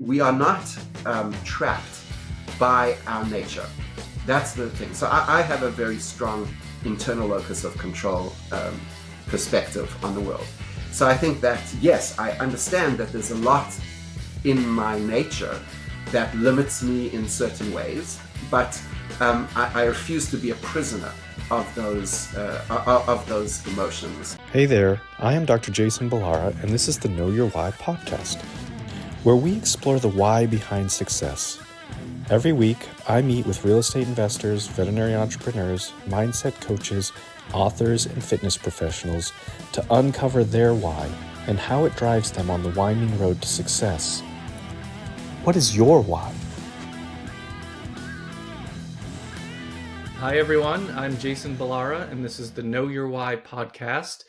we are not trapped by our nature. That's the thing. So I have a very strong internal locus of control perspective on the world. So I think that, yes, I understand that there's a lot in my nature that limits me in certain ways, but I refuse to be a prisoner of those emotions. Hey there, I am Dr. Jason Balara, and this is the Know Your Why podcast, where we explore the why behind success. Every week, I meet with real estate investors, veterinary entrepreneurs, mindset coaches, authors, and fitness professionals to uncover their why and how it drives them on the winding road to success. What is your why? Hi, everyone. I'm Jason Balara, and this is the Know Your Why podcast.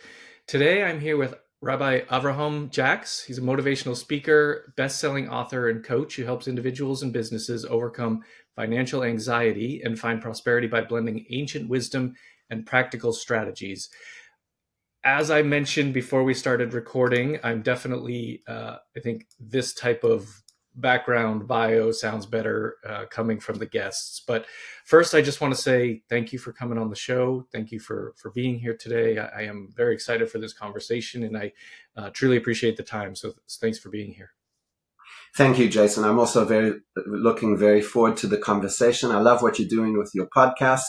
Today, I'm here with Rabbi Avraham Jax. He's a motivational speaker, best-selling author, and coach who helps individuals and businesses overcome financial anxiety and find prosperity by blending ancient wisdom and practical strategies. As I mentioned before we started recording, I'm definitely, I think this type of background bio sounds better coming from the guests. But first, I just want to say thank you for coming on the show. Thank you for being here today. I am very excited for this conversation, and I truly appreciate the time. So thanks for being here. Thank you, Jason. I'm also looking very forward to the conversation. I love what you're doing with your podcast,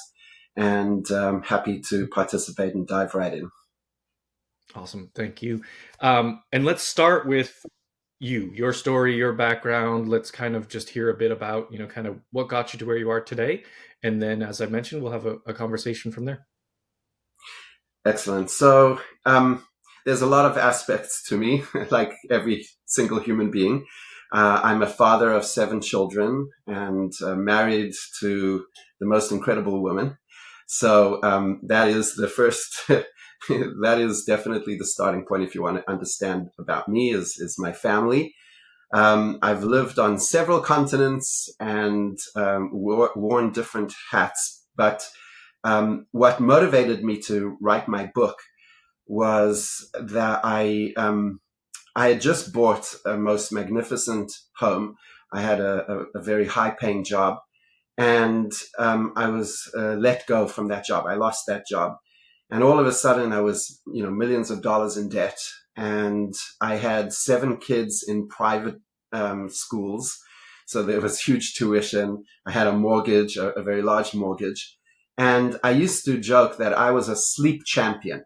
and I'm happy to participate and dive right in. Awesome. Thank you. And let's start with your story, your background. Let's kind of just hear a bit about, kind of what got you to where you are today. And then, as I mentioned, we'll have a conversation from there. Excellent. So there's a lot of aspects to me, like every single human being. I'm a father of 7 children and married to the most incredible woman. So that is the first, that is definitely the starting point if you want to understand about me is my family. I've lived on several continents and worn different hats, but what motivated me to write my book was that I had just bought a most magnificent home. I had a very high-paying job, and I was let go from that job. I lost that job, and all of a sudden, I was millions of dollars in debt, and I had 7 kids in private schools, so there was huge tuition. I had a mortgage, a very large mortgage, and I used to joke that I was a sleep champion.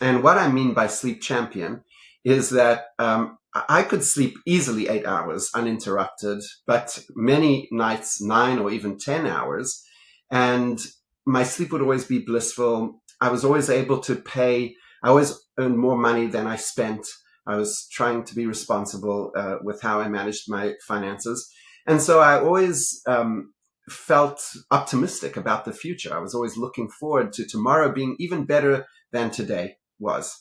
And what I mean by sleep champion is that I could sleep easily 8 hours uninterrupted, but many nights 9 or even 10 hours. And my sleep would always be blissful. I was always able to pay. I always earned more money than I spent. I was trying to be responsible with how I managed my finances. And so I always felt optimistic about the future. I was always looking forward to tomorrow being even better than today was.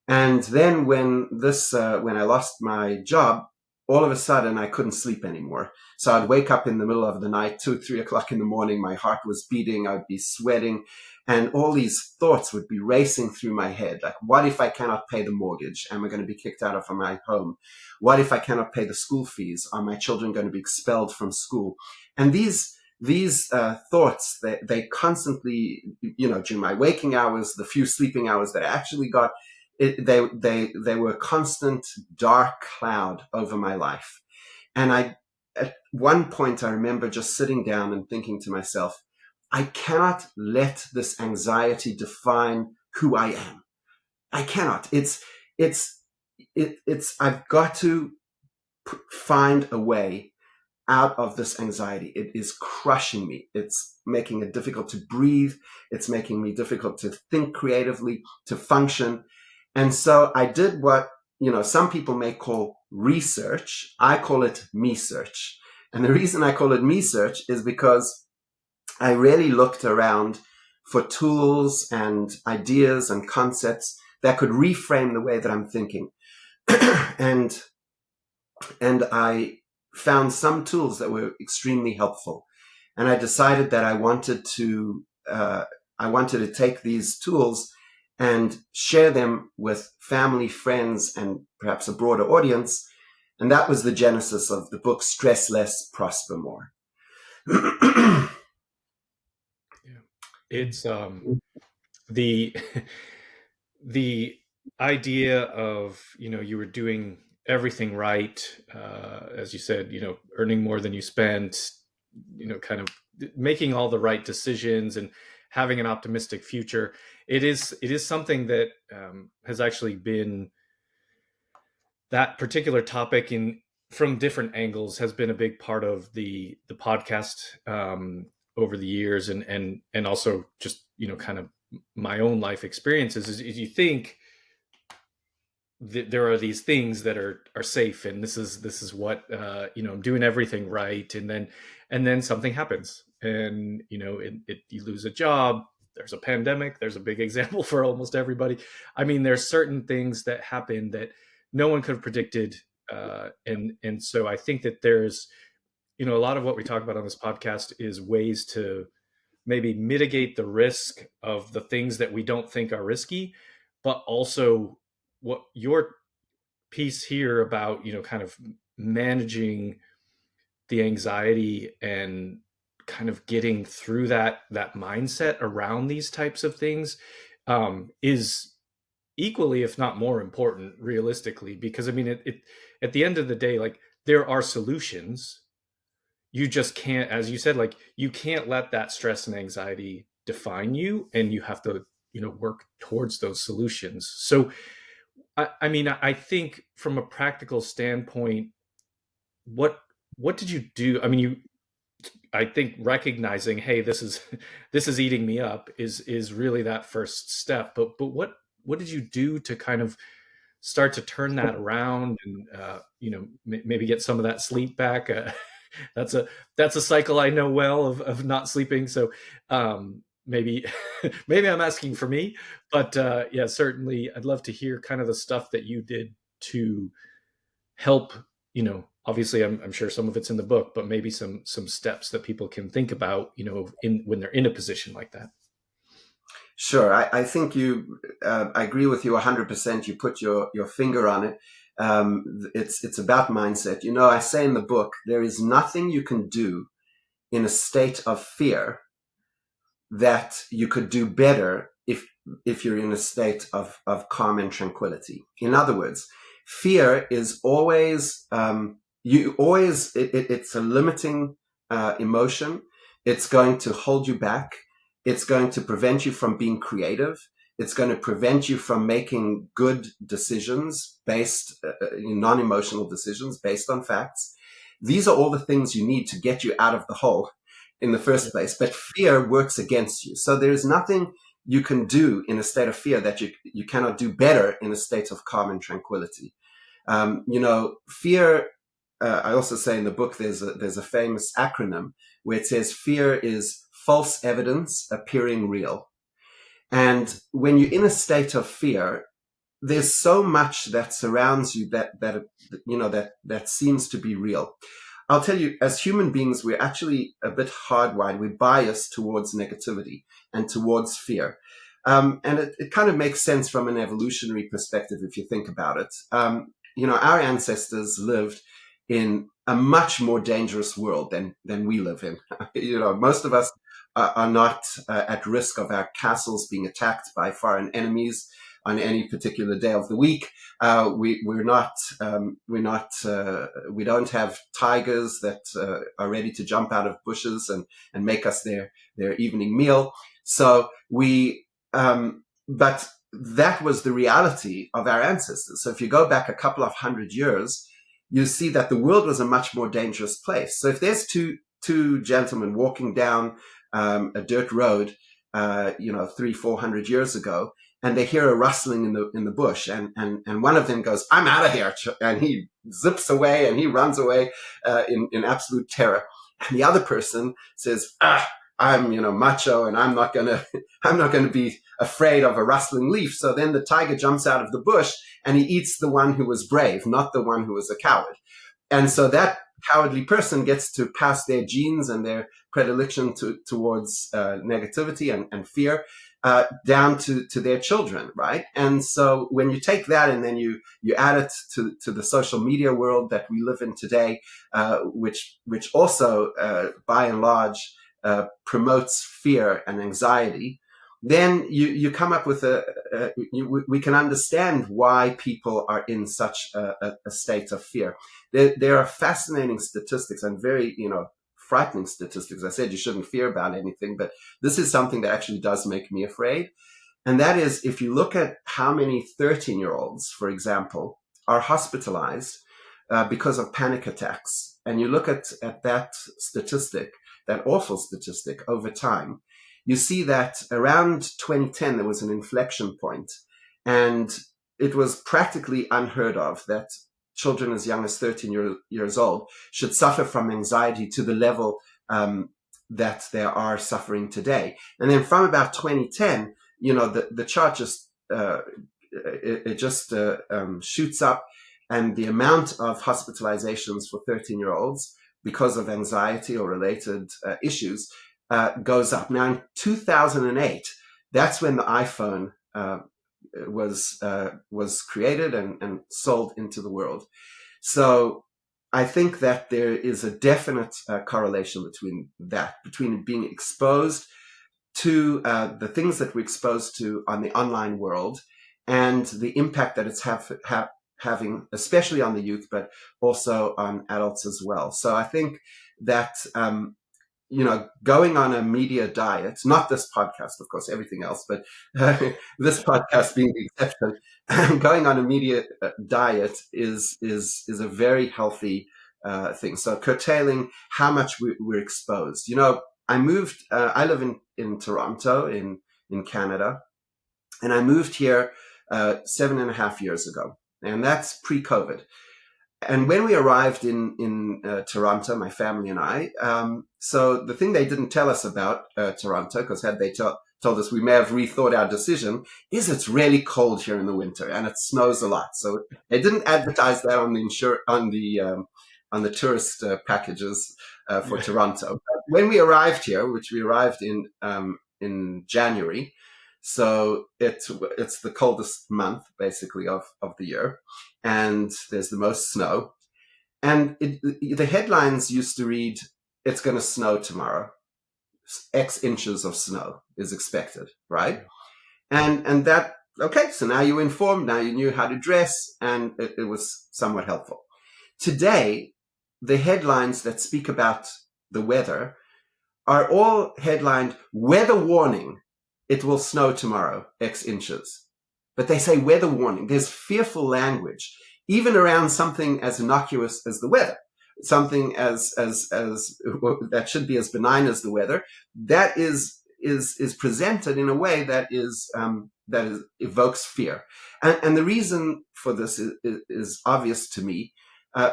And then when I lost my job, all of a sudden I couldn't sleep anymore. So I'd wake up in the middle of the night, 2, 3 o'clock in the morning. My heart was beating. I'd be sweating. And all these thoughts would be racing through my head. Like, what if I cannot pay the mortgage? Am I going to be kicked out of my home? What if I cannot pay the school fees? Are my children going to be expelled from school? And these thoughts, they constantly, during my waking hours, the few sleeping hours that I actually got, they were a constant dark cloud over my life. And at one point, I remember just sitting down and thinking to myself, I cannot let this anxiety define who I am. I cannot. I've got to find a way out of this anxiety. It is crushing me. It's making it difficult to breathe. It's making me difficult to think creatively, to function. And so I did what, some people may call research. I call it me-search. And the reason I call it me-search is because I really looked around for tools and ideas and concepts that could reframe the way that I'm thinking. and I found some tools that were extremely helpful. And I decided that I wanted to take these tools and share them with family, friends, and perhaps a broader audience And that was the genesis of the book, Stress Less, Prosper More. Yeah. It's the the idea of, you were doing everything right, as you said, earning more than you spent, kind of making all the right decisions and having an optimistic future. It is something that has actually been, that particular topic in from different angles has been a big part of the podcast over the years, and also just kind of my own life experiences. Is you think there are these things that are safe, and this is what I'm doing everything right, and then something happens, and you lose a job. There's a pandemic. There's a big example for almost everybody. I mean, there's certain things that happen that no one could have predicted, and so I think that there's a lot of what we talk about on this podcast is ways to maybe mitigate the risk of the things that we don't think are risky, but also what your piece here about kind of managing the anxiety and kind of getting through that mindset around these types of things is equally, if not more important, realistically, because I mean, it at the end of the day, like, there are solutions. You just can't, as you said, like, you can't let that stress and anxiety define you, and you have to work towards those solutions. So I mean, I think from a practical standpoint, what what did you do? I mean, I think recognizing, hey, this is this is eating me up is really that first step. But what did you do to kind of start to turn that around, and maybe get some of that sleep back? That's a cycle I know well of not sleeping. So maybe maybe I'm asking for me, but yeah, certainly I'd love to hear kind of the stuff that you did to help. Obviously, I'm sure some of it's in the book, but maybe some steps that people can think about, in when they're in a position like that. Sure. I think I agree with you 100%. You put your finger on it. It's about mindset. I say in the book, there is nothing you can do in a state of fear that you could do better if you're in a state of calm and tranquility. In other words, fear is always, it's a limiting emotion. It's going to hold you back. It's going to prevent you from being creative. It's going to prevent you from making good decisions non-emotional decisions based on facts. These are all the things you need to get you out of the hole in the first place. But fear works against you. So there is nothing you can do in a state of fear that you cannot do better in a state of calm and tranquility. Fear, I also say in the book, there's a famous acronym where it says fear is false evidence appearing real. And when you're in a state of fear, there's so much that surrounds you that seems to be real. I'll tell you, as human beings, we're actually a bit hardwired. We're biased towards negativity and towards fear. And it kind of makes sense from an evolutionary perspective if you think about it. Our ancestors lived in a much more dangerous world than we live in. Most of us are not at risk of our castles being attacked by foreign enemies on any particular day of the week. We don't have tigers that are ready to jump out of bushes and make us their evening meal. So but that was the reality of our ancestors. So if you go back a couple of 100 years, you see that the world was a much more dangerous place. So if there's two gentlemen walking down a dirt road, 300-400 years ago, and they hear a rustling in the bush, and one of them goes, "I'm out of here," and he zips away and he runs away in absolute terror. And the other person says, "I'm macho, and I'm not gonna be afraid of a rustling leaf." So then the tiger jumps out of the bush and he eats the one who was brave, not the one who was a coward. And so that cowardly person gets to pass their genes and their predilection towards negativity and fear down to their children, right? And so when you take that and then you add it to the social media world that we live in today, which also by and large promotes fear and anxiety, then you come up with we can understand why people are in such a state of fear. There are fascinating statistics and very, frightening statistics. I said you shouldn't fear about anything, but this is something that actually does make me afraid. And that is, if you look at how many 13-year-olds, for example, are hospitalized because of panic attacks, and you look at that statistic, that awful statistic over time, you see that around 2010, there was an inflection point, and it was practically unheard of that children as young as 13 years old should suffer from anxiety to the level that they are suffering today. And then from about 2010, the chart just shoots up, and the amount of hospitalizations for 13-year-olds because of anxiety or related issues goes up. Now, in 2008, that's when the iPhone was created and sold into the world. So I think that there is a definite correlation between being exposed to the things that we're exposed to on the online world and the impact that it's having, especially on the youth, but also on adults as well. So I think that going on a media diet, not this podcast, of course, everything else, but this podcast being the exception, going on a media diet is a very healthy thing. So curtailing how much we're exposed. I moved, I live in Toronto in Canada, and I moved here 7.5 years ago, and that's pre-COVID. And when we arrived in Toronto, my family and I, so the thing they didn't tell us about Toronto, because had they told us, we may have rethought our decision, is it's really cold here in the winter and it snows a lot. So they didn't advertise that on the tourist packages for Toronto. But when we arrived here, which we arrived in January, so it's the coldest month basically of the year, and there's the most snow. And the headlines used to read, "It's going to snow tomorrow. X inches of snow is expected," right? And that, okay, so now you're informed, now you knew how to dress, and it was somewhat helpful. Today, the headlines that speak about the weather are all headlined, "Weather warning, it will snow tomorrow, X inches." But they say weather warning. There's fearful language, even around something as innocuous as the weather, something as that should be as benign as the weather, that is presented in a way that evokes fear. And the reason for this is obvious to me.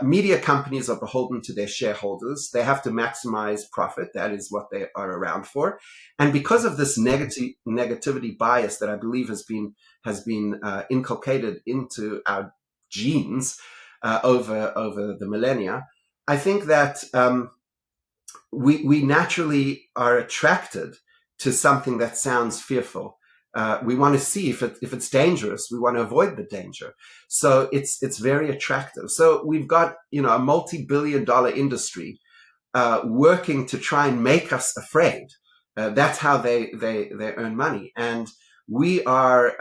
Media companies are beholden to their shareholders. They have to maximize profit. That is what they are around for. And because of this negativity bias that I believe has been inculcated into our genes over the millennia, I think that we naturally are attracted to something that sounds fearful. We want to see if it's dangerous. We want to avoid the danger. So it's very attractive. So we've got a multi-billion-dollar industry working to try and make us afraid. That's how they earn money, and we are.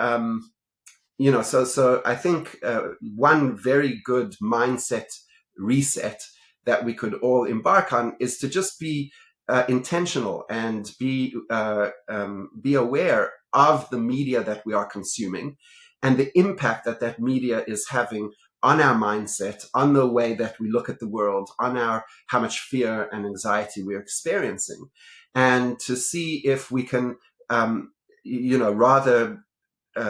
So I think one very good mindset reset that we could all embark on is to just be intentional and be aware of the media that we are consuming and the impact that media is having on our mindset, on the way that we look at the world, on how much fear and anxiety we're experiencing, and to see if we can, rather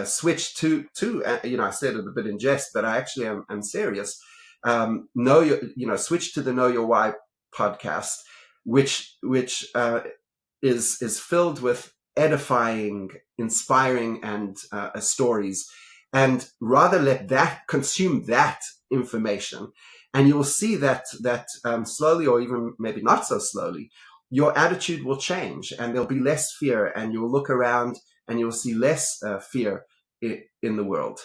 switch to I said it a bit in jest, but I actually am serious. Switch to the Know Your Why podcast, which is filled with edifying, inspiring, and stories, and rather consume that information, And you will see that slowly, or even maybe not so slowly, your attitude will change, and there'll be less fear, and you'll look around and you'll see less fear in the world.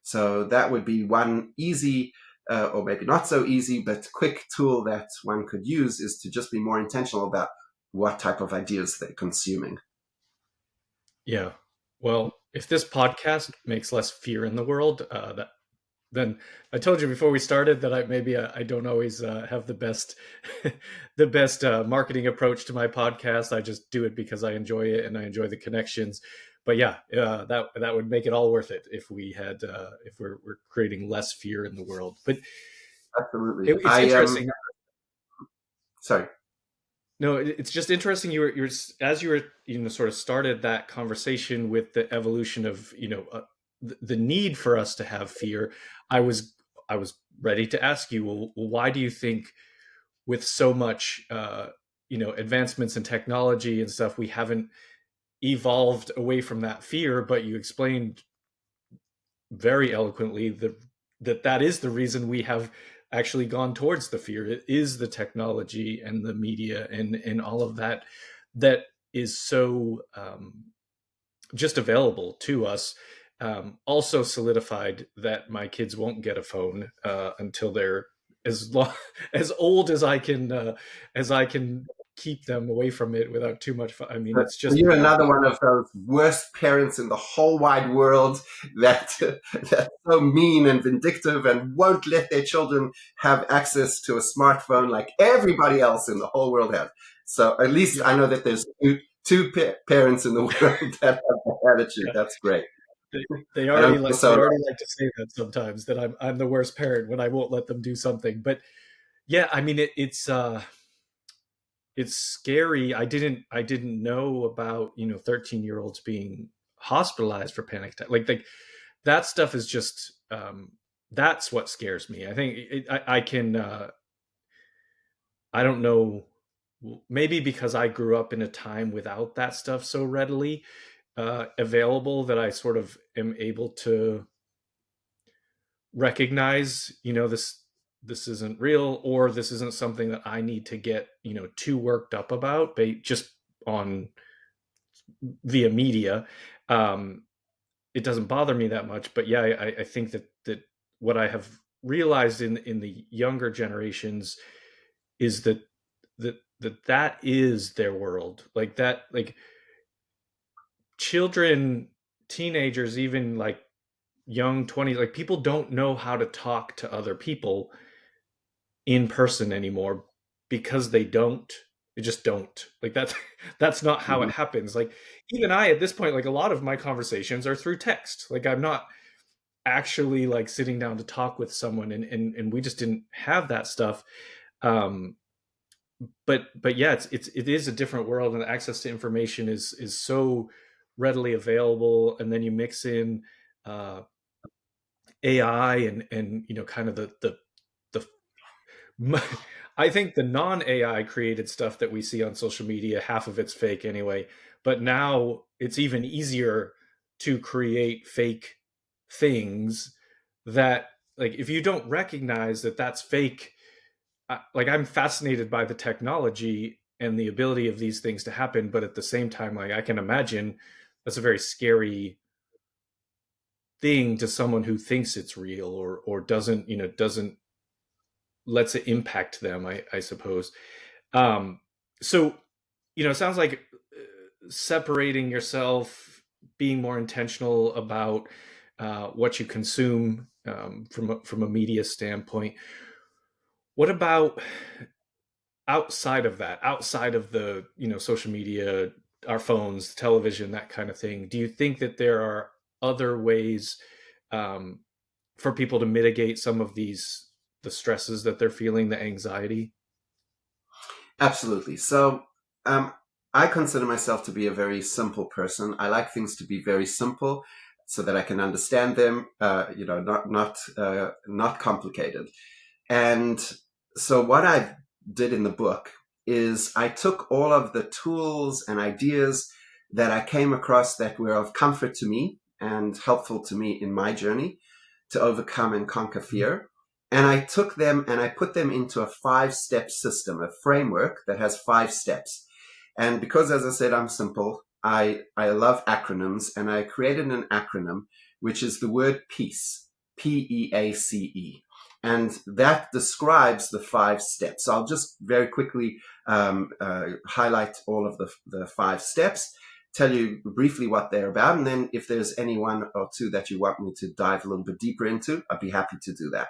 So that would be one easy, or maybe not so easy, but quick tool that one could use, is to just be more intentional about what type of ideas they're consuming. Yeah. Well, if this podcast makes less fear in the world, then I told you before we started that I don't always have the best the best marketing approach to my podcast. I just do it because I enjoy it and I enjoy the connections. But yeah, that would make it all worth it if we had if we're creating less fear in the world. But Absolutely. it's interesting. Sorry. No, it's just interesting. You're as you were sort of started that conversation with the evolution of the need for us to have fear. I was I was ready to ask you, well, why do you think with so much advancements in technology and stuff, we haven't evolved away from that fear? But you explained very eloquently that is the reason we have actually gone towards the fear. It is the technology and the media and all of that that is so just available to us. Also solidified that my kids won't get a phone until they're as old as I can keep them away from it without too much fun. I mean, it's So just you're another one of those worst parents in the whole wide world that that's so mean and vindictive and won't let their children have access to a smartphone like everybody else in the whole world has. So at least I know that there's two parents in the world that have that attitude. yeah. That's great. They I already don't feel like so. they already like to say that sometimes, that I'm the worst parent when I won't let them do something. But yeah, I mean it's scary. I didn't know about 13-year-olds being hospitalized for panic attack. Like that stuff is just that's what scares me. I think I can I don't know, maybe because I grew up in a time without that stuff so readily available, that I sort of am able to recognize, this isn't real, or this isn't something that I need to get, too worked up about, just on via media. Um, it doesn't bother me that much, but yeah, I think that what I have realized in the younger generations is that is their world. Like that, like children, teenagers, even like young 20s, like people don't know how to talk to other people in person anymore because they just don't, like that's that's not how it Mhm. happens. Like even I, at this point, like a lot of my conversations are through text. Like I'm not actually like sitting down to talk with someone, and we just didn't have that stuff. um but yeah, it is a different world, and the access to information is so readily available. And then you mix in uh AI and kind of the I think the non AI created stuff that we see on social media, half of it's fake anyway. But now it's even easier to create fake things that, like, if you don't recognize that that's fake, like, I'm fascinated by the technology and the ability of these things to happen. But at the same time, like, I can imagine that's a very scary thing to someone who thinks it's real, or doesn't lets it impact them, I suppose. Um, so, it sounds like separating yourself, being more intentional about what you consume from a media standpoint. What about outside of that, outside of the social media, our phones, television, that kind of thing? Do you think that there are other ways um, for people to mitigate some of the stresses that they're feeling, the anxiety? Absolutely. So um, I consider myself to be a very simple person. I like things to be very simple so that I can understand them. Not complicated. And so what I did in the book is I took all of the tools and ideas that I came across that were of comfort to me and helpful to me in my journey to overcome and conquer fear. And I took them and I put them into a 5-step system, a framework that has 5 steps. And because, as I said, I'm simple, I love acronyms, and I created an acronym, which is the word peace, PEACE. And that describes the 5 steps. I'll just very quickly highlight all of the 5 steps, tell you briefly what they're about, and then if there's any one or two that you want me to dive a little bit deeper into, I'd be happy to do that.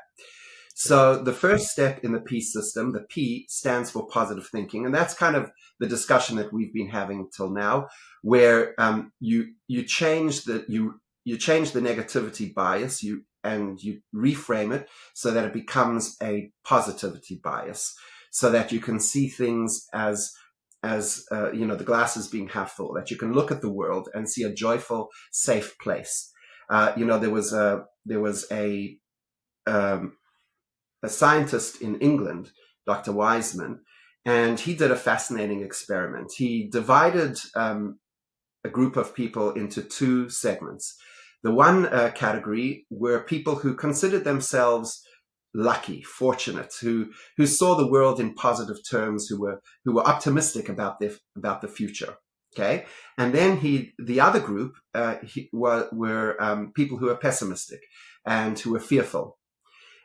So the first step in the P system, the P stands for positive thinking, and that's kind of the discussion that we've been having till now, where you change you change the negativity bias, and you reframe it so that it becomes a positivity bias, so that you can see things as the glass is being half full, that you can look at the world and see a joyful, safe place. There was a scientist in England, Dr. Wiseman, and he did a fascinating experiment. He divided a group of people into 2 segments. The one category were people who considered themselves lucky, fortunate, who saw the world in positive terms, who were optimistic about the future. Okay, and then the other group were people who were pessimistic and who were fearful.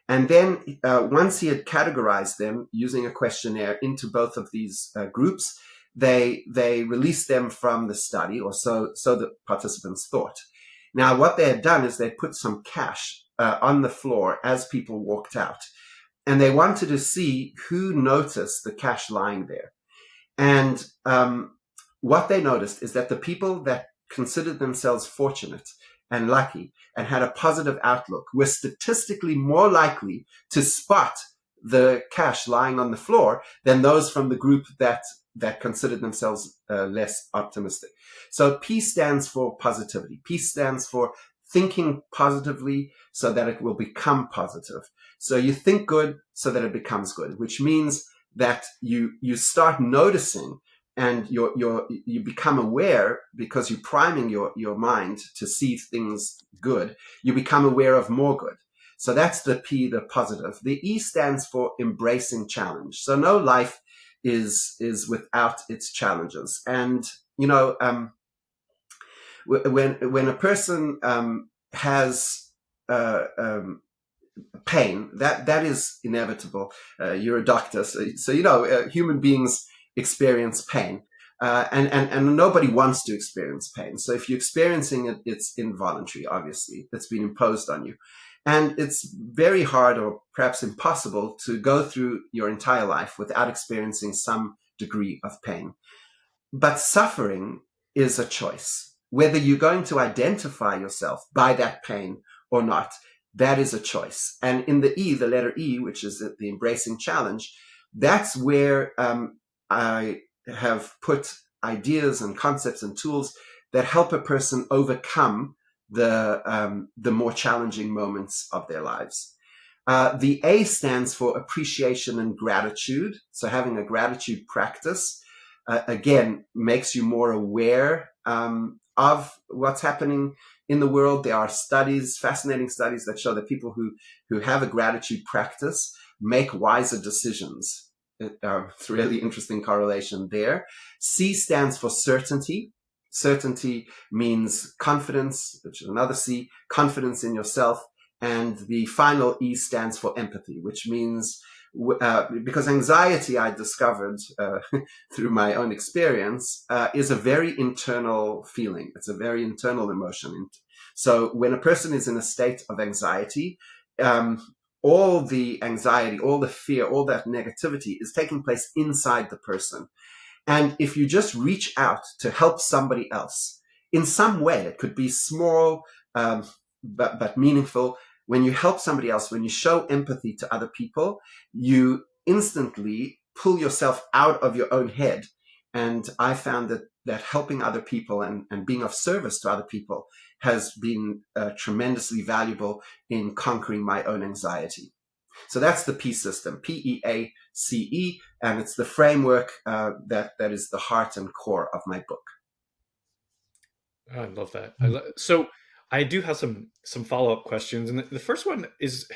And then once he had categorized them using a questionnaire into both of these groups, they released them from the study, or so the participants thought. Now, what they had done is they put some cash on the floor as people walked out, and they wanted to see who noticed the cash lying there. And what they noticed is that the people that considered themselves fortunate and lucky and had a positive outlook were statistically more likely to spot the cash lying on the floor than those from the group that considered themselves less optimistic. So P stands for positivity. P stands for thinking positively so that it will become positive. So you think good so that it becomes good, which means that you start noticing, and you become aware, because you're priming your mind to see things good. You become aware of more good. So that's the P, the positive. The E stands for embracing challenge. So no life is without its challenges. And when a person has pain, that is inevitable. You're a doctor, so human beings experience pain, and nobody wants to experience pain. So if you're experiencing it, it's involuntary. Obviously, it's been imposed on you, and it's very hard, or perhaps impossible, to go through your entire life without experiencing some degree of pain. But suffering is a choice. Whether you're going to identify yourself by that pain or not, that is a choice. And in the E, the letter E, which is the embracing challenge, that's where I have put ideas and concepts and tools that help a person overcome the more challenging moments of their lives. The A stands for appreciation and gratitude. So having a gratitude practice, again, makes you more aware of what's happening in the world. There are studies, fascinating studies, that show that people who have a gratitude practice make wiser decisions. It's a really interesting correlation there. C stands for certainty. Certainty means confidence, which is another C, confidence in yourself. And the final E stands for empathy, which means, because anxiety, I discovered through my own experience, is a very internal feeling. It's a very internal emotion. So when a person is in a state of anxiety, all the anxiety, all the fear, all that negativity is taking place inside the person. And if you just reach out to help somebody else in some way, it could be small, but meaningful. When you help somebody else, when you show empathy to other people, you instantly pull yourself out of your own head. And I found that helping other people and being of service to other people has been tremendously valuable in conquering my own anxiety. So that's the P system, PEACE, and it's the framework that is the heart and core of my book. I love that. So I do have some follow-up questions, and the first one is,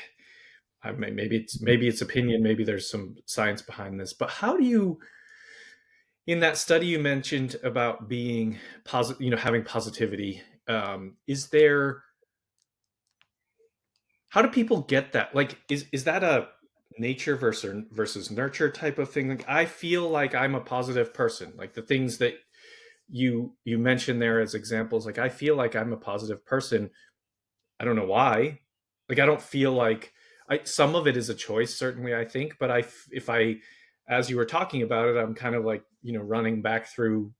maybe it's opinion, maybe there's some science behind this, but how do you, in that study you mentioned about being positive, having positivity, is there, how do people get that? Like, is that a nature versus nurture type of thing? Like, I feel like I'm a positive person. Like the things that you mentioned there as examples, like I feel like I'm a positive person. I don't know why. Like I don't feel like some of it is a choice, certainly, I think, but if I, as you were talking about it, I'm kind of like, running back through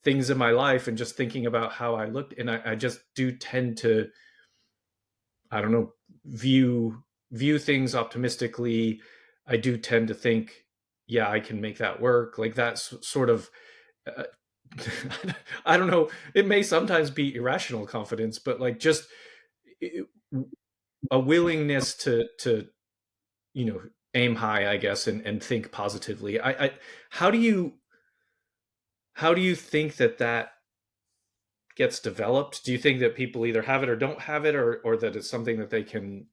things in my life and just thinking about how I looked, and I just do tend to, I don't know, view things optimistically. I do tend to think, yeah, I can make that work. Like that's sort of, uh, I don't know. It may sometimes be irrational confidence, but like just a willingness to aim high, I guess, and think positively. I how do you think that gets developed? Do you think that people either have it or don't have it, or that it's something that they can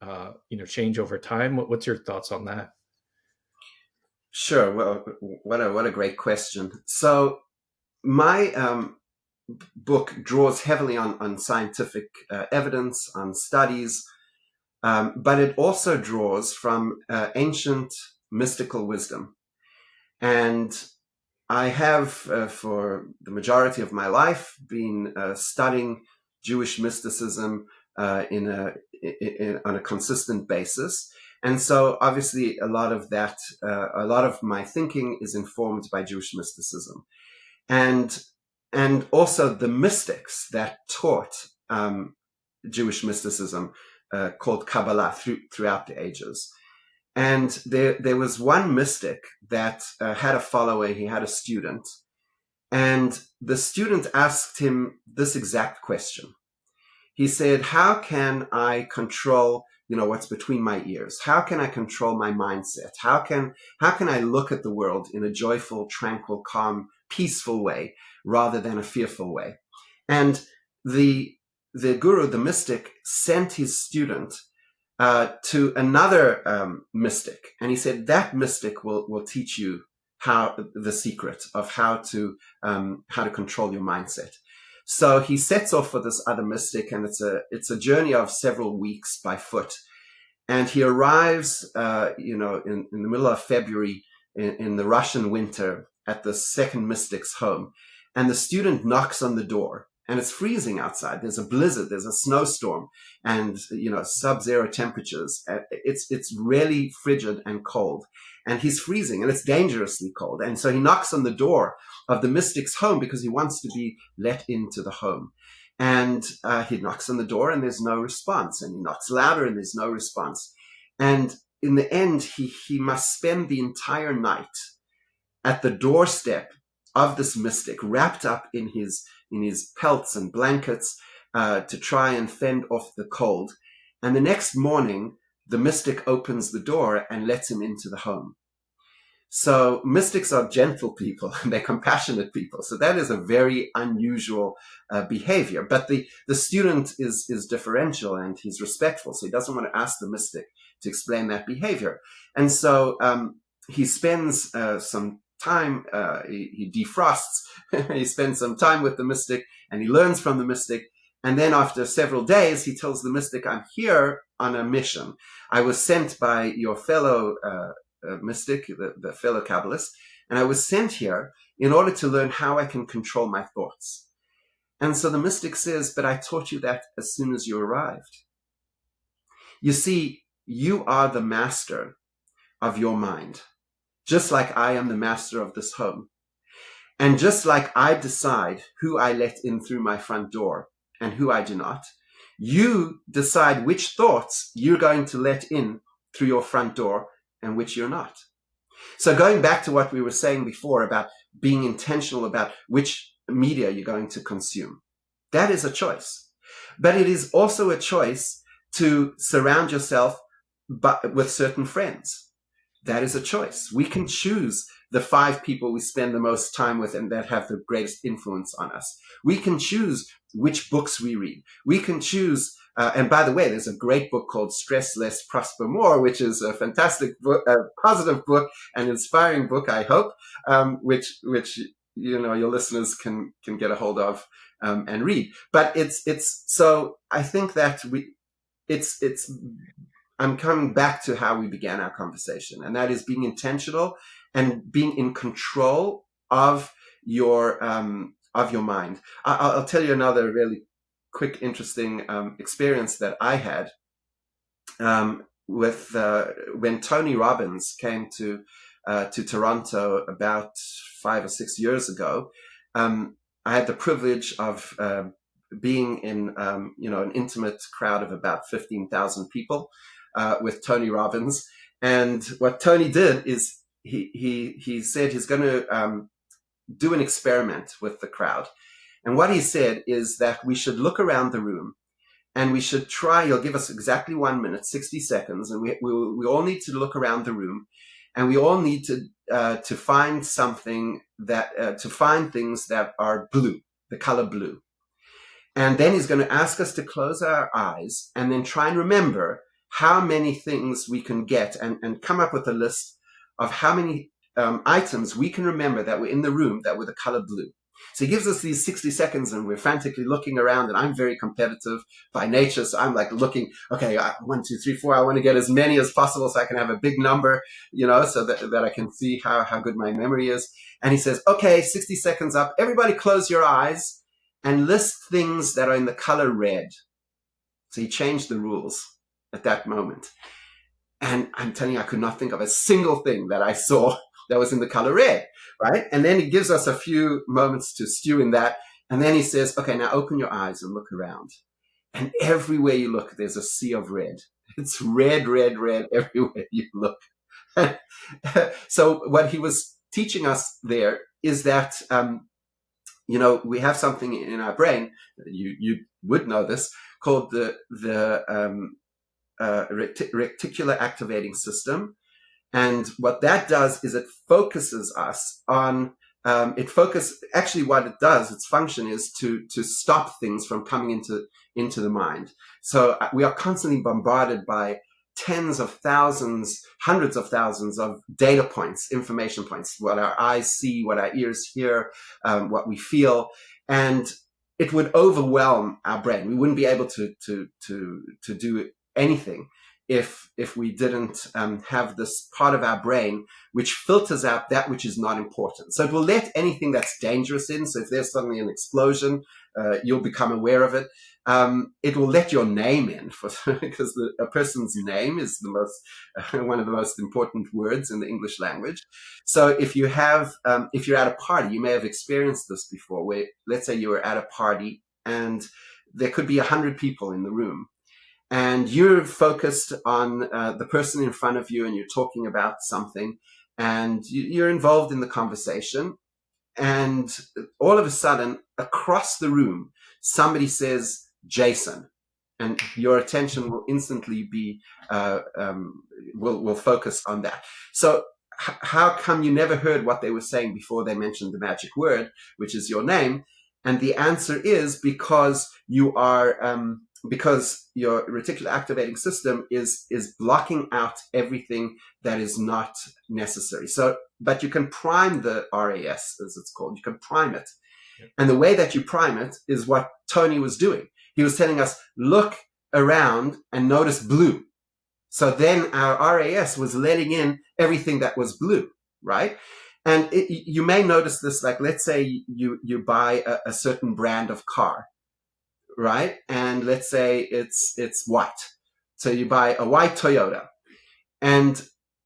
change over time? What's your thoughts on that? Sure. Well, what a great question. So my book draws heavily on scientific evidence, on studies, but it also draws from ancient mystical wisdom. And I have, for the majority of my life, been studying Jewish mysticism on a consistent basis. And so obviously a lot of my thinking is informed by Jewish mysticism. And also the mystics that taught Jewish mysticism, called Kabbalah, throughout the ages. And there was one mystic that had a follower. He had a student, and the student asked him this exact question. He said, "How can I control, what's between my ears? How can I control my mindset? How can I look at the world in a joyful, tranquil, calm, peaceful way rather than a fearful way?" And the guru, the mystic, sent his student to another mystic, and he said that mystic will teach you the secret of how to control your mindset. So he sets off for this other mystic, and it's a journey of several weeks by foot. And he arrives, in the middle of February in the Russian winter at the second mystic's home, and the student knocks on the door. And it's freezing outside. There's a blizzard. There's a snowstorm, and sub-zero temperatures. It's really frigid and cold, and he's freezing, and it's dangerously cold. And so he knocks on the door of the mystic's home because he wants to be let into the home. And he knocks on the door, and there's no response. And he knocks louder, and there's no response. And in the end, he must spend the entire night at the doorstep of this mystic, wrapped up in his pelts and blankets, to try and fend off the cold. And the next morning, the mystic opens the door and lets him into the home. So mystics are gentle people, and they're compassionate people. So that is a very unusual behavior. But the student is differential, and he's respectful. So he doesn't want to ask the mystic to explain that behavior. And so he spends some time, he defrosts, he spends some time with the mystic, and he learns from the mystic. And then after several days, he tells the mystic, "I'm here on a mission. I was sent by your fellow mystic, the fellow Kabbalist, and I was sent here in order to learn how I can control my thoughts." And so the mystic says, "But I taught you that as soon as you arrived. You see, you are the master of your mind, just like I am the master of this home. And just like I decide who I let in through my front door and who I do not, you decide which thoughts you're going to let in through your front door and which you're not." So going back to what we were saying before about being intentional about which media you're going to consume, that is a choice. But it is also a choice to surround yourself with certain friends. That is a choice. We can choose the 5 people we spend the most time with and that have the greatest influence on us. We can choose which books we read. We can choose And by the way, there's a great book called Stress Less, Prosper More, which is a fantastic book, a positive book, an inspiring book, I hope, which your listeners can get a hold of and read. But it's so I think that it's I'm coming back to how we began our conversation, and that is being intentional and being in control of your mind. I'll tell you another really quick, interesting experience that I had with when Tony Robbins came to Toronto about 5 or 6 years ago. I had the privilege of being in an intimate crowd of about 15,000 people with Tony Robbins. And what Tony did is he said he's going to do an experiment with the crowd. And what he said is that we should look around the room and we should try, he'll give us exactly 1 minute, 60 seconds, and we all need to look around the room, and we all need to find something to find things that are blue, the color blue. And then he's going to ask us to close our eyes and then try and remember how many things we can get and come up with a list of how many items we can remember that were in the room that were the color blue. So he gives us these 60 seconds and we're frantically looking around, and I'm very competitive by nature. So I'm like looking, okay, 1, 2, 3, 4, I want to get as many as possible so I can have a big number, so that I can see how good my memory is. And he says, okay, 60 seconds up, everybody close your eyes and list things that are in the color red. So he changed the rules at that moment. And I'm telling you, I could not think of a single thing that I saw that was in the color red, right? And then he gives us a few moments to stew in that. And then he says, okay, now open your eyes and look around. And everywhere you look, there's a sea of red. It's red, red, red everywhere you look. So what he was teaching us there is that, we have something in our brain, you would know this, called the reticular activating system. And what that does is it focuses us on, actually what it does, its function is to stop things from coming into the mind. So we are constantly bombarded by tens of thousands, hundreds of thousands of data points, information points, what our eyes see, what our ears hear, what we feel. And it would overwhelm our brain. We wouldn't be able to do anything if we didn't have this part of our brain which filters out that which is not important. So it will let anything that's dangerous in. So if there's suddenly an explosion, you'll become aware of it. It will let your name in because a person's name is one of the most important words in the English language. So if you're at a party, you may have experienced this before, where let's say you were at a party and there could be 100 people in the room. And you're focused on the person in front of you, and you're talking about something, and you're involved in the conversation. And all of a sudden, across the room, somebody says, Jason, and your attention will instantly be, will focus on that. So how come you never heard what they were saying before they mentioned the magic word, which is your name? And the answer is because you are, because your reticular activating system is blocking out everything that is not necessary. So, but you can prime the RAS, as it's called. You can prime it. And the way that you prime it is what Tony was doing. He was telling us, look around and notice blue. So then our RAS was letting in everything that was blue, right? And you may notice this, like, let's say you buy a certain brand of car, right? And let's say it's white. So you buy a white Toyota, and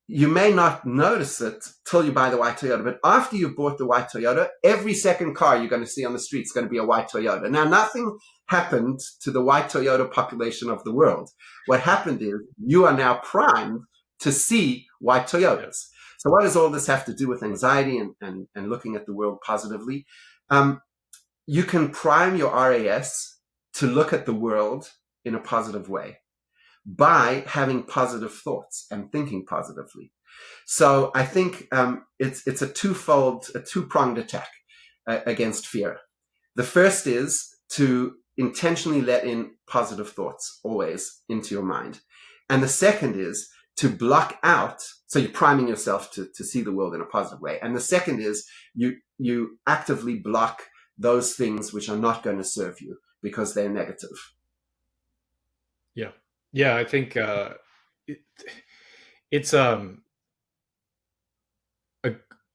you may not notice it till you buy the white Toyota. But after you've bought the white Toyota, every second car you're going to see on the street is going to be a white Toyota. Now, nothing happened to the white Toyota population of the world. What happened is you are now primed to see white Toyotas. So what does all this have to do with anxiety and looking at the world positively? You can prime your RAS to look at the world in a positive way by having positive thoughts and thinking positively. So I think it's a two-pronged attack against fear. The first is to intentionally let in positive thoughts always into your mind. And the second is to block out, so you're priming yourself to see the world in a positive way. And the second is you actively block those things which are not going to serve you because they're negative. Yeah. Yeah, I think it, it's a,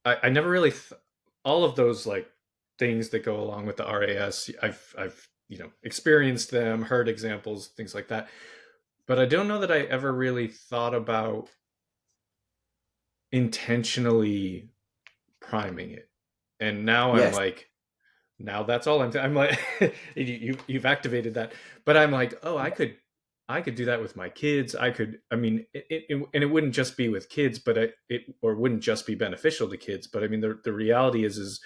I never really all of those like things that go along with the RAS. I've experienced them, heard examples, things like that. But I don't know that I ever really thought about intentionally priming it. And now I'm Yes. like, now that's all I'm like, you've activated that, but I'm like, oh, I could do that with my kids. I mean, and it wouldn't just be with kids, but or wouldn't just be beneficial to kids. But I mean, the reality is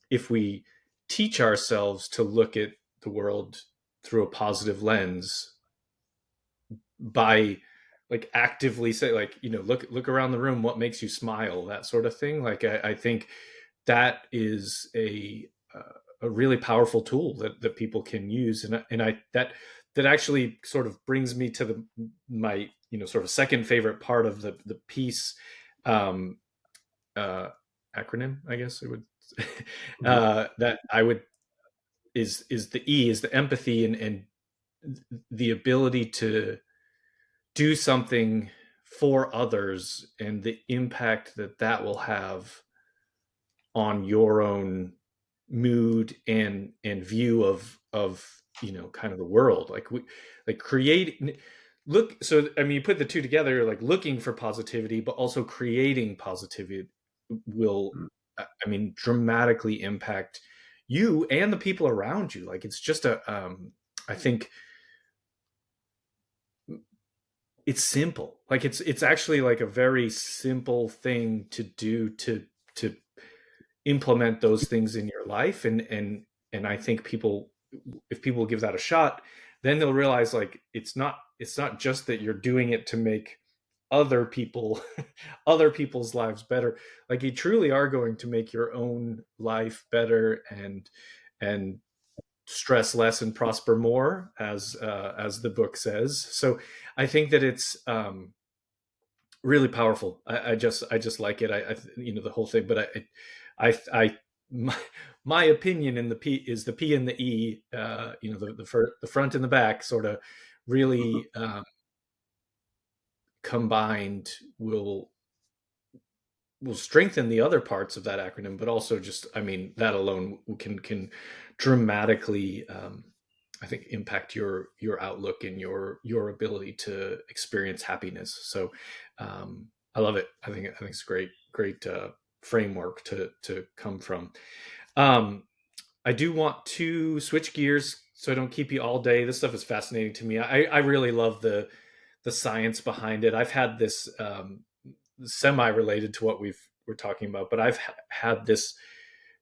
if we teach ourselves to look at the world through a positive lens by like actively say like look around the room, what makes you smile, that sort of thing, like I think that is a really powerful tool that people can use, and I that actually sort of brings me to my sort of second favorite part of the piece, um uh acronym, I guess it would Mhm. that I would is the E, is the empathy, and the ability to do something for others and the impact that that will have on your own mood and view of kind of the world, like we like create look. So I mean, you put the two together, like looking for positivity but also creating positivity will, I mean, dramatically impact you and the people around you. Like it's just a I think it's simple. Like it's actually like a very simple thing to do to implement those things in your life, and I think people, if people give that a shot, then they'll realize like it's not just that you're doing it to make other people other people's lives better. Like you truly are going to make your own life better and stress less and prosper more, as the book says. So I think that it's really powerful. I just like it. The whole thing, but I my opinion in the P is the P and the E. The front and the back sort of Mhm. really combined will strengthen the other parts of that acronym, but also just, I mean, that alone can dramatically, I think, impact your outlook and your ability to experience happiness. So I love it. I think it's a great framework to come from. Um, I do want to switch gears so I don't keep you all day. This stuff is fascinating to me. I really love the science behind it. I've had this semi related to what we're talking about, but I've had this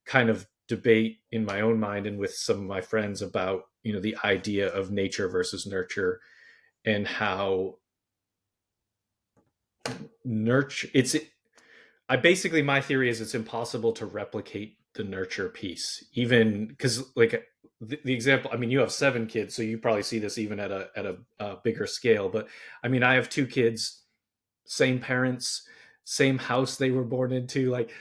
kind of debate in my own mind and with some of my friends about the idea of nature versus nurture, and how nurture it's I basically, my theory is it's impossible to replicate the nurture piece, even because like the example, I mean, you have 7 kids, so you probably see this even at a bigger scale. But I mean, I have 2 kids, same parents, same house they were born into, like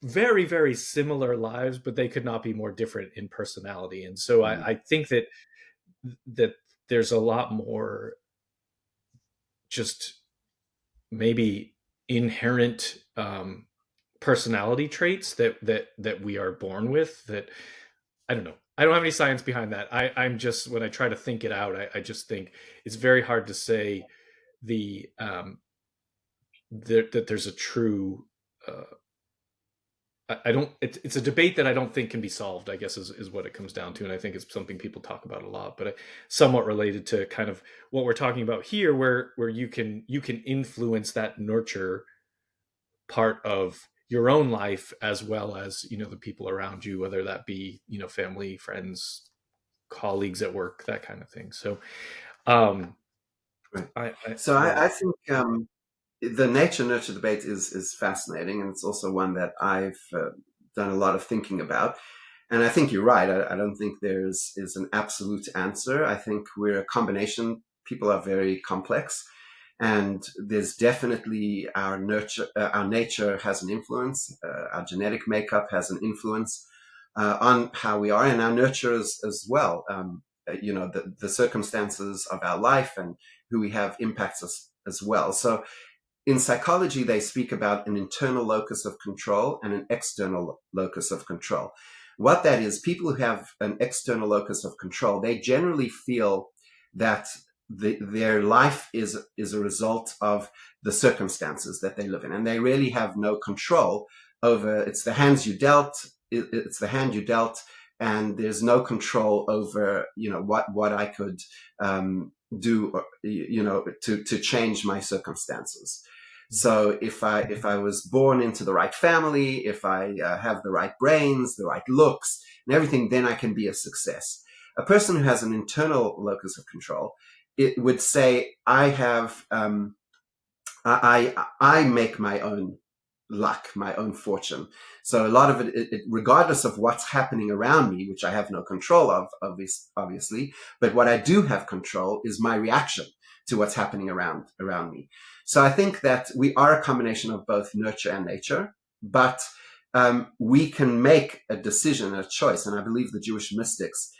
very very similar lives, but they could not be more different in personality. And so I think that there's a lot more just maybe inherent personality traits that we are born with, that I don't know. I don't have any science behind that. I'm just, when I try to think it out, I just think it's very hard to say the that there's a true. Uh, I don't. It's a debate that I don't think can be solved, I guess, is what it comes down to, and I think it's something people talk about a lot, but somewhat related to kind of what we're talking about here, where you can influence that nurture part of your own life as well as the people around you, whether that be family, friends, colleagues at work, that kind of thing. So um Right. I So love I it. think the nature nurture debate is fascinating, and it's also one that I've done a lot of thinking about. And I think you're right. I don't think is an absolute answer. I think we're a combination. People are very complex, and there's definitely our nature has an influence. Our genetic makeup has an influence on how we are, and our nurture as well. The circumstances of our life and who we have impacts us as well. So in psychology, they speak about an internal locus of control and an external locus of control. What that is, people who have an external locus of control, they generally feel that their life is a result of the circumstances that they live in, and they really have no control over. It's the hands you dealt. It's the hand you dealt, and there's no control over what I could do to change my circumstances. So if I was born into the right family, if I have the right brains, the right looks, and everything, then I can be a success. A person who has an internal locus of control, it would say, I have I make my own luck, my own fortune. So a lot of it, regardless of what's happening around me, which I have no control of, obviously, but what I do have control is my reaction to what's happening around me. So I think that we are a combination of both nurture and nature, but we can make a decision, a choice. And I believe the Jewish mystics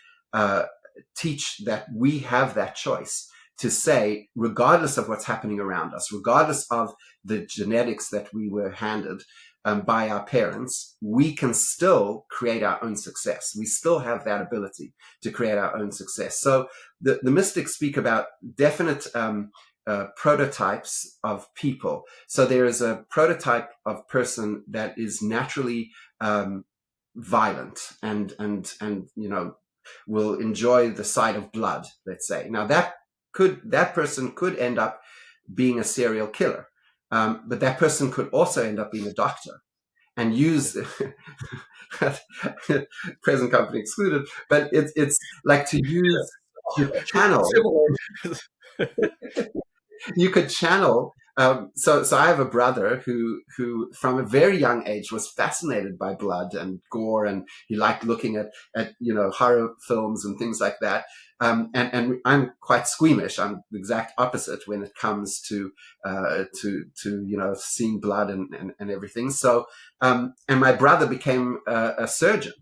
teach that we have that choice to say, regardless of what's happening around us, regardless of the genetics that we were handed by our parents, we can still create our own success. We still have that ability to create our own success. So the mystics speak about definite prototypes of people. So there is a prototype of person that is naturally violent and will enjoy the sight of blood, let's say. Now that person could end up being a serial killer, but that person could also end up being a doctor and use present company excluded. But it's like to use to channel. You could channel. So I have a brother who from a very young age was fascinated by blood and gore, and he liked looking at horror films and things like that. And I'm quite squeamish. I'm the exact opposite when it comes to seeing blood and everything. So and my brother became a surgeon,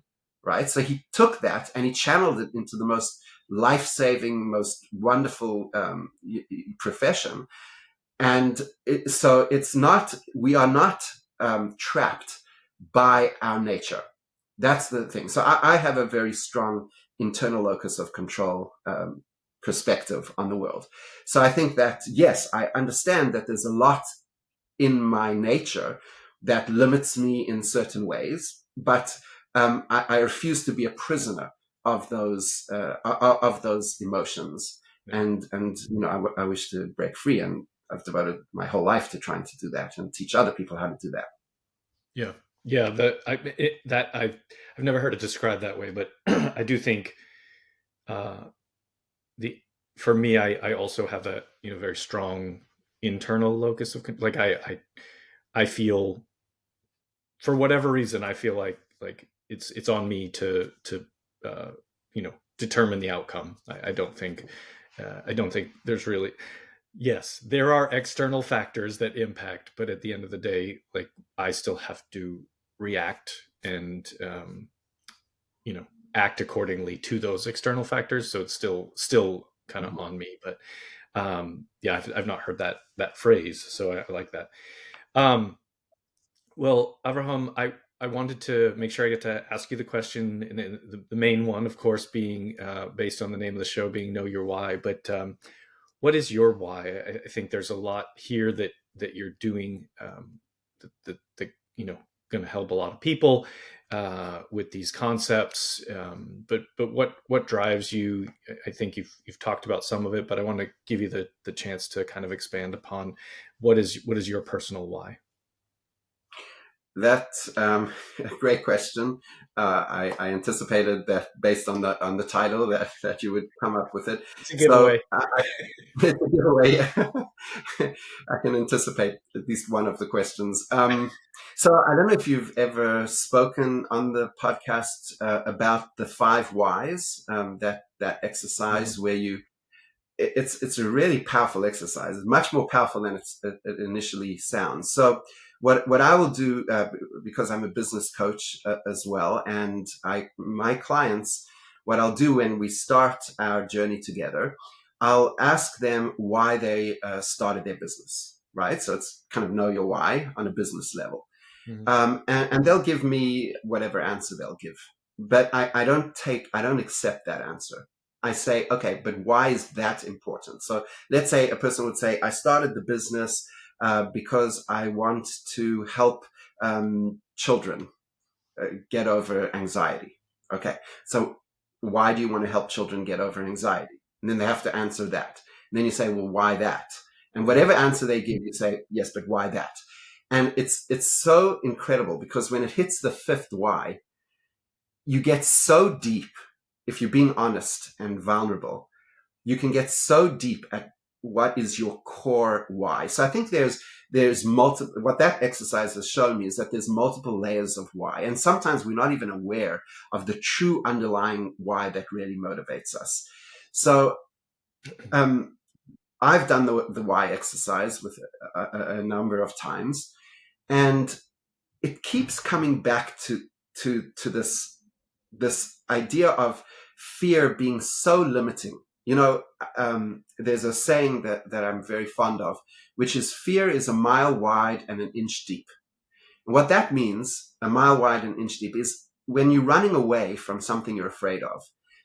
right? So he took that and he channeled it into the most life-saving, most wonderful profession. And so we are not trapped by our nature. That's the thing. So I have a very strong internal locus of control perspective on the world. So I think that, yes, I understand that there's a lot in my nature that limits me in certain ways, but I refuse to be a prisoner of those emotions. Yeah. And I wish to break free, and I've devoted my whole life to trying to do that and teach other people how to do that. Yeah, yeah. I've never heard it described that way, but I do think the for me, I also have a very strong internal locus of like I feel, for whatever reason, I feel like it's on me to determine the outcome. I don't think there's really. Yes, there are external factors that impact, but at the end of the day, like I still have to react and act accordingly to those external factors. So it's still kind of on me. But yeah, I've not heard that phrase, so I like that. Well, Avraham, I wanted to make sure I get to ask you the question, and the main one, of course, being based on the name of the show being Know Your Why. But what is your why? I think there's a lot here that you're doing that going to help a lot of people with these concepts. But what drives you? I think you've talked about some of it, but I want to give you the chance to kind of expand upon what is your personal why. That's a great question. I anticipated that based on the title that you would come up with it. It's a So giveaway. it's a giveaway. I can anticipate at least one of the questions. So I don't know if you've ever spoken on the podcast about the five whys, that exercise where it's a really powerful exercise. It's much more powerful than it initially sounds. So what I will do, because I'm a business coach as well, and my clients, what I'll do when we start our journey together, I'll ask them why they started their business, right? So it's kind of know your why on a business level. Mhm. And they'll give me whatever answer they'll give. But I don't accept that answer. I say, okay, but why is that important? So let's say a person would say, I started the business because I want to help children get over anxiety. Okay, so why do you want to help children get over anxiety? And then they have to answer that. And then you say, well, why that? And whatever answer they give, you say, yes, but why that? And it's so incredible because when it hits the fifth why, you get so deep. If you're being honest and vulnerable, you can get so deep at what is your core why. So I think there's multiple. What that exercise has shown me is that there's multiple layers of why, and sometimes we're not even aware of the true underlying why that really motivates us. So um, I've done the why exercise with a number of times, and it keeps coming back to this idea of fear being so limiting. You know, there's a saying that I'm very fond of, which is fear is a mile wide and an inch deep. And what that means, a mile wide and an inch deep, is when you're running away from something you're afraid of,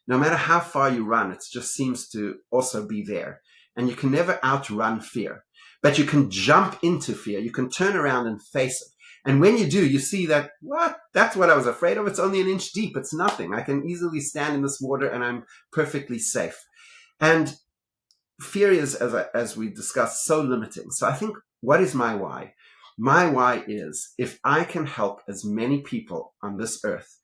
no matter how far you run, it just seems to also be there. And you can never outrun fear, but you can jump into fear. You can turn around and face it. And when you do, you see that, what? That's what I was afraid of. It's only an inch deep. It's nothing. I can easily stand in this water and I'm perfectly safe. And fear is, as we discussed, so limiting. So I think, what is my why? My why is if I can help as many people on this earth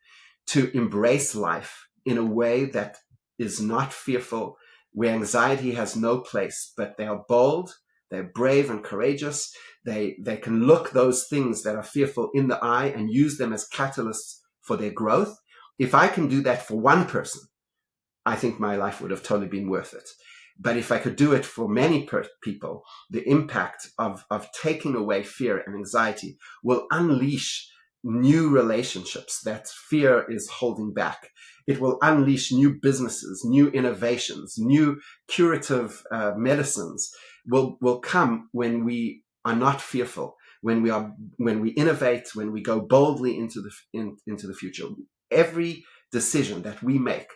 to embrace life in a way that is not fearful, where anxiety has no place, but they are bold, they're brave and courageous. They can look those things that are fearful in the eye and use them as catalysts for their growth. If I can do that for one person, I think my life would have totally been worth it. But if I could do it for many people, the impact of taking away fear and anxiety will unleash new relationships that fear is holding back. It will unleash new businesses, new innovations, new curative medicines will come when we are not fearful, when we innovate, when we go boldly into the future. Every decision that we make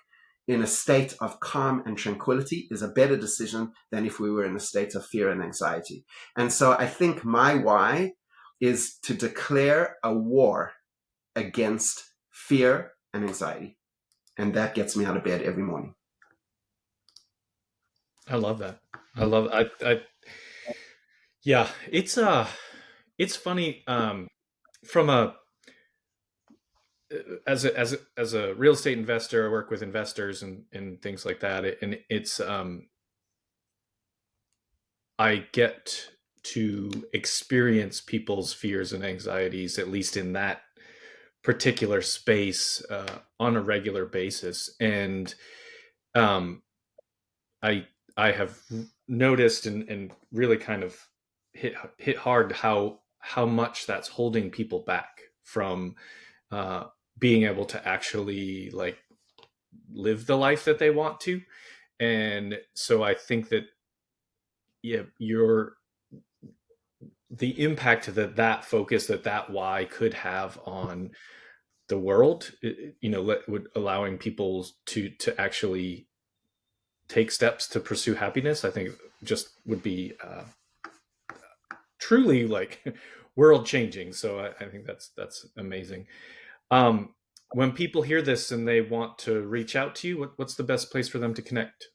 in a state of calm and tranquility is a better decision than if we were in a state of fear and anxiety. And so I think my why is to declare a war against fear and anxiety. And that gets me out of bed every morning. I love that. I love yeah, it's funny from a as a real estate investor, I work with investors and things like that, and it's I get to experience people's fears and anxieties, at least in that particular space, on a regular basis. And um, I I have noticed and really kind of hit hard how much that's holding people back from uh, being able to actually like live the life that they want to. And so I think that yeah, your the impact that focus that why could have on the world, would allowing people to actually take steps to pursue happiness, I think just would be truly like world changing. So I think that's amazing. um when people hear this and they want to reach out to you, what's the best place for them to connect?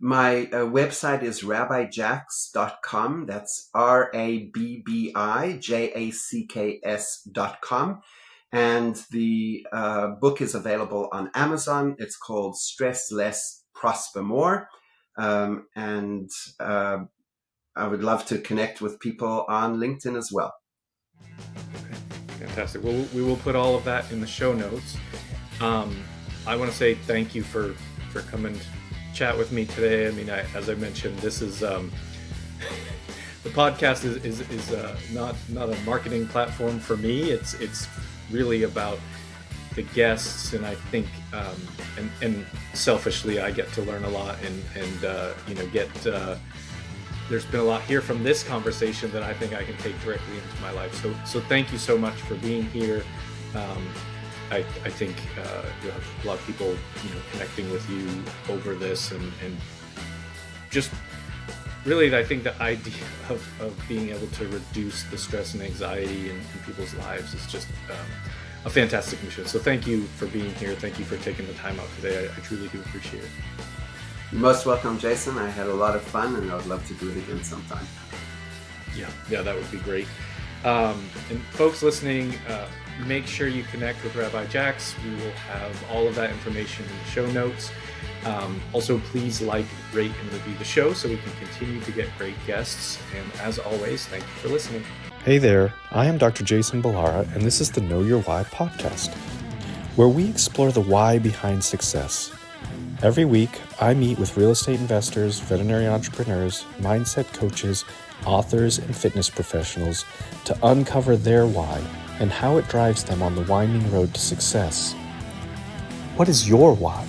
My website is rabbijax.com. That's RABBIJACKS.com. And the book is available on Amazon. It's called Stress Less, Prosper More. And I would love to connect with people on LinkedIn as well. Okay, fantastic. Well, we will put all of that in the show notes. I want to say thank you for coming to chat with me today. I mean, as I mentioned, this is the podcast is not a marketing platform for me. It's really about the guests, and I think and selfishly I get to learn a lot and get there's been a lot here from this conversation that I think I can take directly into my life. So thank you so much for being here. I think you'll have a lot of people connecting with you over this, and just really I think the idea of being able to reduce the stress and anxiety in people's lives is just a fantastic mission. So thank you for being here. Thank you for taking the time out today. I truly do appreciate it. You're most welcome, Jason. I had a lot of fun, and I would love to do it again sometime. Yeah, that would be great. And folks listening, make sure you connect with Rabbi Jax. We will have all of that information in the show notes. Also, please like, rate, and review the show so we can continue to get great guests. And as always, thank you for listening. Hey there, I am Dr. Jason Balara, and this is the Know Your Why podcast, where we explore the why behind success. Every week, I meet with real estate investors, veterinary entrepreneurs, mindset coaches, authors, and fitness professionals to uncover their why and how it drives them on the winding road to success. What is your why?